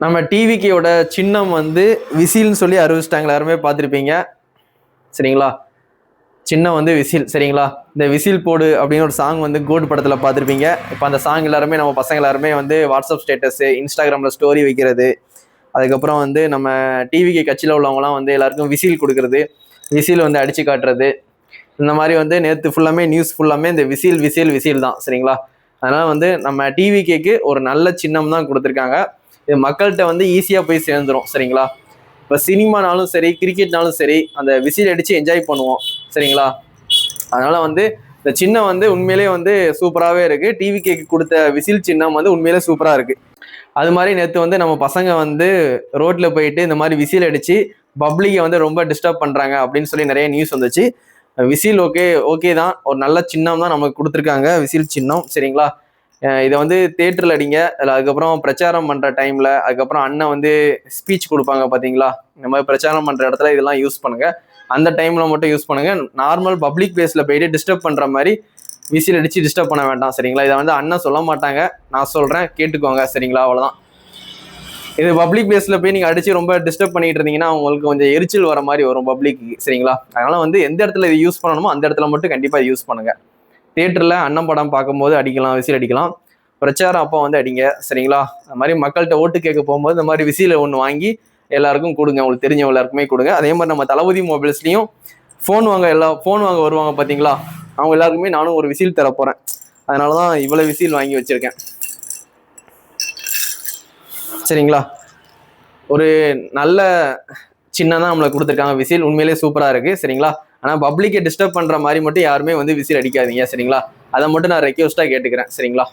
நம்ம டிவிக்கோட சின்னம் வந்து விசில்னு சொல்லி அறிவிச்சிட்டாங்க, எல்லாருமே பார்த்துருப்பீங்க சரிங்களா. சின்னம் வந்து விசில் சரிங்களா. இந்த விசில் போடு அப்படின்னு ஒரு சாங் வந்து கோட் படத்தில் பார்த்துருப்பீங்க. இப்போ அந்த சாங் எல்லாருமே நம்ம பசங்க எல்லாருமே வந்து வாட்ஸ்அப் ஸ்டேட்டஸு, இன்ஸ்டாகிராமில் ஸ்டோரி வைக்கிறது, அதுக்கப்புறம் வந்து நம்ம டிவிக்கு கட்சியில் உள்ளவங்களாம் வந்து எல்லாருக்கும் விசில் கொடுக்கறது, விசில் வந்து அடிச்சு காட்டுறது, இந்த மாதிரி வந்து நேற்று ஃபுல்லாமே நியூஸ் ஃபுல்லாமே இந்த விசில் விசில் விசில் தான் சரிங்களா. அதனால வந்து நம்ம டிவிக்கு ஒரு நல்ல சின்னம் தான் கொடுத்துருக்காங்க. இது மக்கள்கிட்ட வந்து ஈஸியாக போய் சேர்ந்துடும் சரிங்களா. இப்போ சினிமானாலும் சரி, கிரிக்கெட்னாலும் சரி, அந்த விசில் அடித்து என்ஜாய் பண்ணுவோம் சரிங்களா. அதனால வந்து இந்த சின்னம் வந்து உண்மையிலேயே வந்து சூப்பராகவே இருக்குது. டிவிக்கு கொடுத்த விசில் சின்னம் வந்து உண்மையிலே சூப்பராக இருக்குது. அது மாதிரி நேற்று வந்து நம்ம பசங்க வந்து ரோட்டில் போயிட்டு இந்த மாதிரி விசில் அடித்து பப்ளிக்கை வந்து ரொம்ப டிஸ்டர்ப் பண்ணுறாங்க அப்படின்னு சொல்லி நிறைய நியூஸ் வந்துச்சு. விசில் ஓகே தான், ஒரு நல்ல சின்னம் தான் நமக்கு கொடுத்துருக்காங்க, விசில் சின்னம் சரிங்களா. இதை வந்து தேட்டரில் அடிங்க, அதுக்கப்புறம் பிரச்சாரம் பண்ணுற டைமில், அதுக்கப்புறம் அண்ணன் வந்து ஸ்பீச் கொடுப்பாங்க பார்த்தீங்களா, இந்த மாதிரி பிரச்சாரம் பண்ணுற இடத்துல இதெல்லாம் யூஸ் பண்ணுங்கள். அந்த டைமில் மட்டும் யூஸ் பண்ணுங்கள். நார்மல் பப்ளிக் பிளேஸில் போயிட்டு டிஸ்டர்ப் பண்ணுற மாதிரி விசில் அடித்து டிஸ்டர்ப் பண்ண வேண்டாம் சரிங்களா. இதை வந்து அண்ணன் சொல்ல மாட்டாங்க, நான் சொல்கிறேன், கேட்டுக்கோங்க சரிங்களா. அவ்வளோதான். இது பப்ளிக் பிளேஸில் போய் நீங்கள் அடித்து ரொம்ப டிஸ்டர்ப் பண்ணிட்டு இருந்தீங்கன்னா உங்களுக்கு கொஞ்சம் எரிச்சல் வர மாதிரி வரும் பப்ளிக்கு சரிங்களா. அதனால் வந்து எந்த இடத்துல இது யூஸ் பண்ணணுமோ அந்த இடத்துல மட்டும் கண்டிப்பாக யூஸ் பண்ணுங்கள். தேட்டரில் அண்ணன் படம் பார்க்கும்போது அடிக்கலாம், விசில் அடிக்கலாம். பிரச்சாரம் அப்போ வந்து அடிங்க சரிங்களா. அது மாதிரி மக்கள்கிட்ட ஓட்டு கேட்க போகும்போது இந்த மாதிரி விசில ஒன்று வாங்கி எல்லாருக்கும் கொடுங்க, உங்களுக்கு தெரிஞ்சவங்க எல்லாருக்குமே கொடுங்க. அதே மாதிரி நம்ம தளபதி மொபைல்ஸ்லையும் ஃபோன் வாங்க வருவாங்க பார்த்தீங்களா, அவங்க எல்லாருக்குமே நானும் ஒரு விசில் தர போகிறேன். அதனால தான் இவ்வளோ விசில் வாங்கி வச்சுருக்கேன் சரிங்களா. ஒரு நல்ல சின்னம் தான் நம்மளை கொடுத்துருக்காங்க, விசில் உண்மையிலேயே சூப்பராக இருக்குது சரிங்களா. ஆனால் பப்ளிக்கை டிஸ்டர்ப் பண்ணுற மாதிரி மட்டும் யாருமே வந்து விசில் அடிக்காதீங்க சரிங்களா. அதை மட்டும் நான் ரெக்வஸ்ட்டாக கேட்டுக்கிறேன் சரிங்களா.